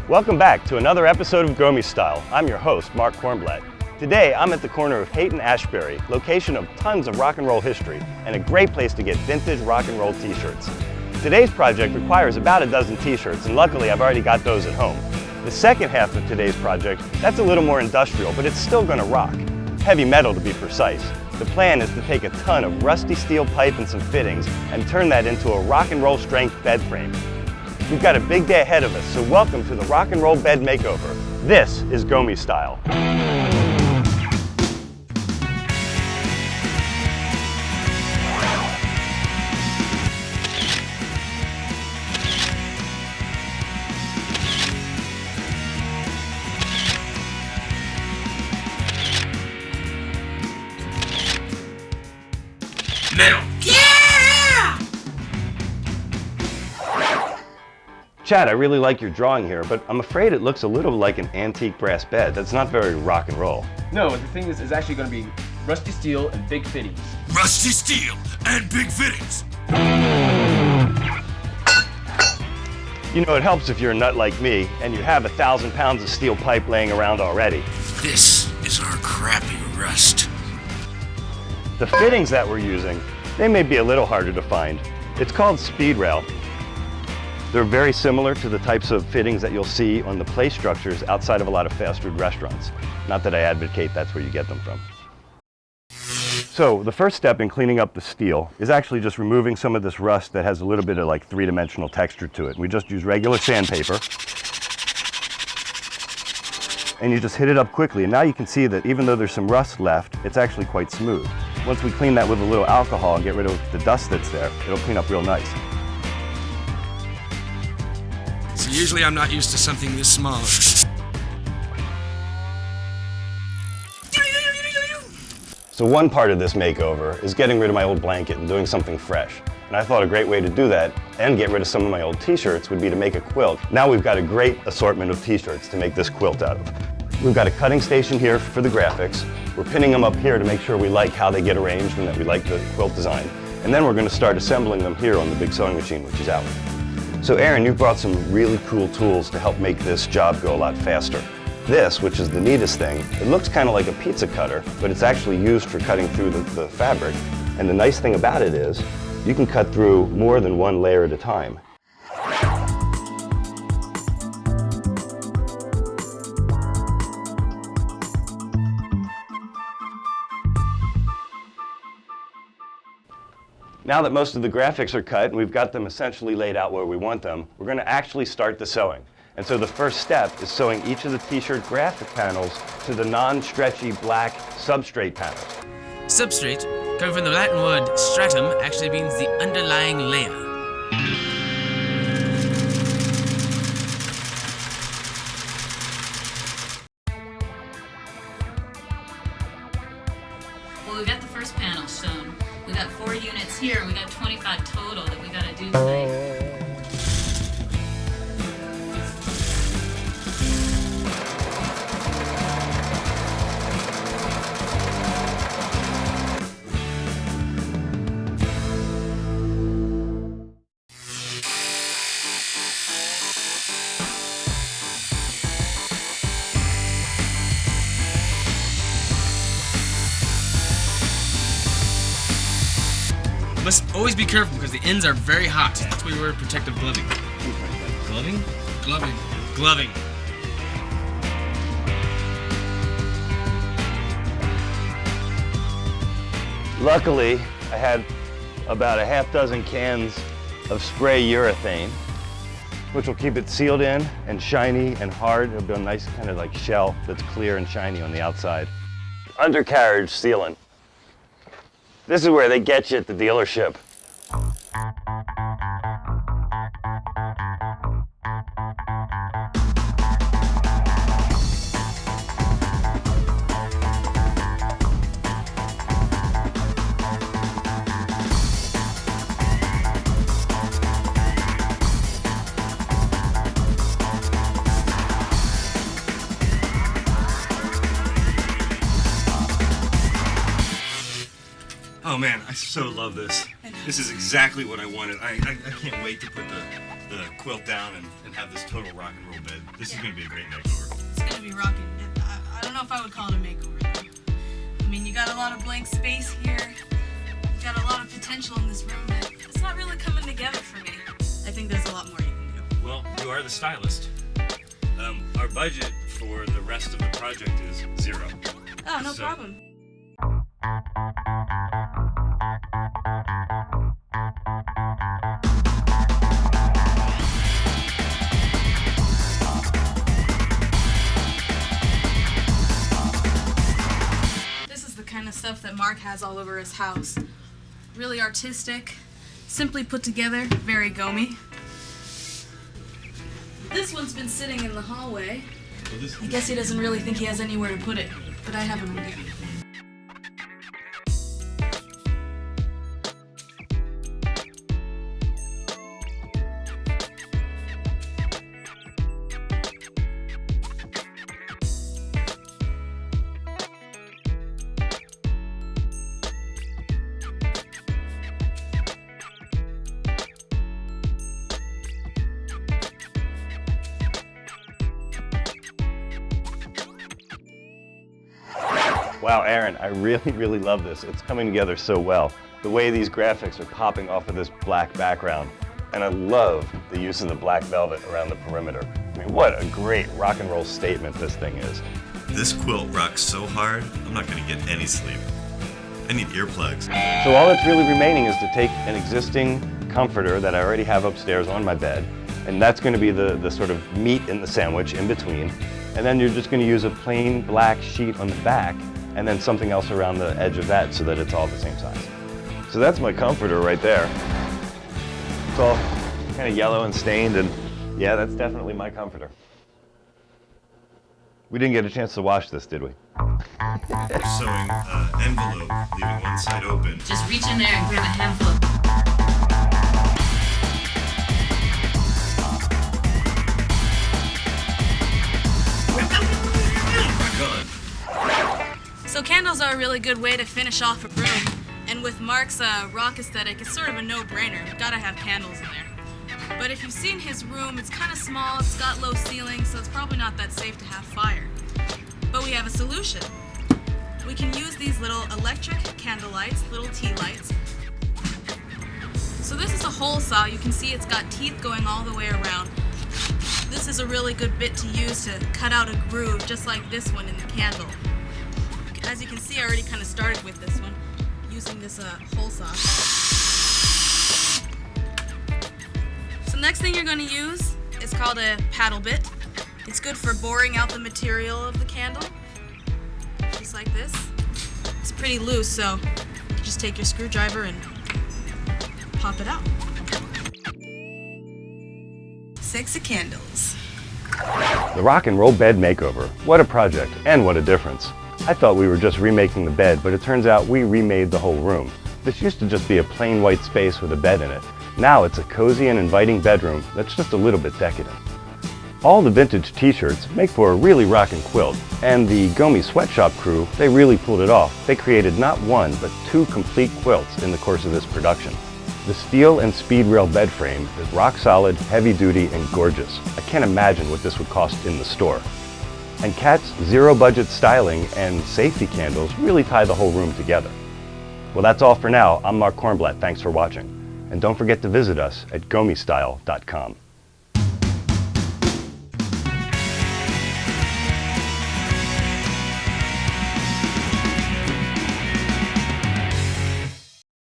Welcome back to another episode of GOMI Style. I'm your host, Mark Kornblatt. Today, I'm at the corner of Haight and Ashbury, location of tons of rock and roll history, and a great place to get vintage rock and roll t-shirts. Today's project requires about a dozen t-shirts, and luckily I've already got those at home. The second half of today's project, that's a little more industrial, but it's still gonna rock. Heavy metal to be precise. The plan is to take a ton of rusty steel pipe and some fittings and turn that into a rock and roll strength bed frame. We've got a big day ahead of us, so welcome to the rock and roll bed makeover. This is GOMI Style. Metal. Yeah! Chad, I really like your drawing here, but I'm afraid it looks a little like an antique brass bed. That's not very rock and roll. No, the thing is, it's actually going to be rusty steel and big fittings. Rusty steel and big fittings. You know, it helps if you're a nut like me and you have 1,000 pounds of steel pipe laying around already. This is our crappy rust. The fittings that we're using, they may be a little harder to find. It's called speed rail. They're very similar to the types of fittings that you'll see on the play structures outside of a lot of fast food restaurants. Not that I advocate that's where you get them from. So the first step in cleaning up the steel is actually just removing some of this rust that has a little bit of like three-dimensional texture to it. We just use regular sandpaper. And you just hit it up quickly, and now you can see that even though there's some rust left, it's actually quite smooth. Once we clean that with a little alcohol and get rid of the dust that's there, it'll clean up real nice. So usually I'm not used to something this small. So one part of this makeover is getting rid of my old blanket and doing something fresh. And I thought a great way to do that and get rid of some of my old t-shirts would be to make a quilt. Now we've got a great assortment of t-shirts to make this quilt out of. We've got a cutting station here for the graphics. We're pinning them up here to make sure we like how they get arranged and that we like the quilt design. And then we're going to start assembling them here on the big sewing machine, which is out. So Aaron, you brought some really cool tools to help make this job go a lot faster. This, which is the neatest thing, it looks kind of like a pizza cutter, but it's actually used for cutting through the fabric. And the nice thing about it is, you can cut through more than one layer at a time. Now that most of the graphics are cut and we've got them essentially laid out where we want them, we're going to actually start the sewing. And so the first step is sewing each of the t-shirt graphic panels to the non-stretchy black substrate panels. Substrate, coming from the Latin word stratum, actually means the underlying layer. Well, we got the first panel sewn. We got 4 units here, and we got 25 total that we gotta do tonight. Must always be careful because the ends are very hot. That's why we wear protective gloving. Gloving? Gloving. Gloving. Luckily, I had about a half dozen cans of spray urethane, which will keep it sealed in and shiny and hard. It'll be a nice kind of like shell that's clear and shiny on the outside. Undercarriage sealant. This is where they get you at the dealership. Oh man, I so love this. This is exactly what I wanted. I can't wait to put the quilt down and have this total rock and roll bed. This is going to be a great makeover. It's gonna be rocking. I don't know if I would call it a makeover though. I mean, you got a lot of blank space here. You got a lot of potential in this room. It's not really coming together for me. I think there's a lot more you can do. Well, you are the stylist. Our budget for the rest of the project is $0. Oh, no problem. This is the kind of stuff that Mark has all over his house. Really artistic, simply put together, very GOMI. This one's been sitting in the hallway. I guess he doesn't really think he has anywhere to put it, but I have an idea. Wow, Aaron, I really love this. It's coming together so well. The way these graphics are popping off of this black background. And I love the use of the black velvet around the perimeter. I mean, what a great rock and roll statement this thing is. This quilt rocks so hard, I'm not gonna get any sleep. I need earplugs. So all that's really remaining is to take an existing comforter that I already have upstairs on my bed, and that's going to be the sort of meat in the sandwich in between. And then you're just going to use a plain black sheet on the back, and then something else around the edge of that so that it's all the same size. So that's my comforter right there. It's all kind of yellow and stained, and yeah, that's definitely my comforter. We didn't get a chance to wash this, did we? Sewing envelope, leaving one side open. Just reach in there and grab a handful. So candles are a really good way to finish off a room, and with Mark's rock aesthetic, it's sort of a no-brainer. You've got to have candles in there. But if you've seen his room, it's kind of small, it's got low ceilings, so it's probably not that safe to have fire. But we have a solution. We can use these little electric candle lights, little tea lights. So this is a hole saw. You can see it's got teeth going all the way around. This is a really good bit to use to cut out a groove, just like this one in the candle. As you can see, I already kind of started with this one, using this hole saw. So next thing you're going to use is called a paddle bit. It's good for boring out the material of the candle, just like this. It's pretty loose, so you just take your screwdriver and pop it out. Sexy candles. The rock and roll bed makeover. What a project, and what a difference. I thought we were just remaking the bed, but it turns out we remade the whole room. This used to just be a plain white space with a bed in it. Now it's a cozy and inviting bedroom that's just a little bit decadent. All the vintage t-shirts make for a really rockin' quilt, and the GOMI sweatshop crew, they really pulled it off. They created not one, but 2 complete quilts in the course of this production. The steel and speed rail bed frame is rock solid, heavy duty, and gorgeous. I can't imagine what this would cost in the store. And Kat's zero-budget styling and safety candles really tie the whole room together. Well, that's all for now. I'm Mark Kornblatt. Thanks for watching. And don't forget to visit us at gomistyle.com.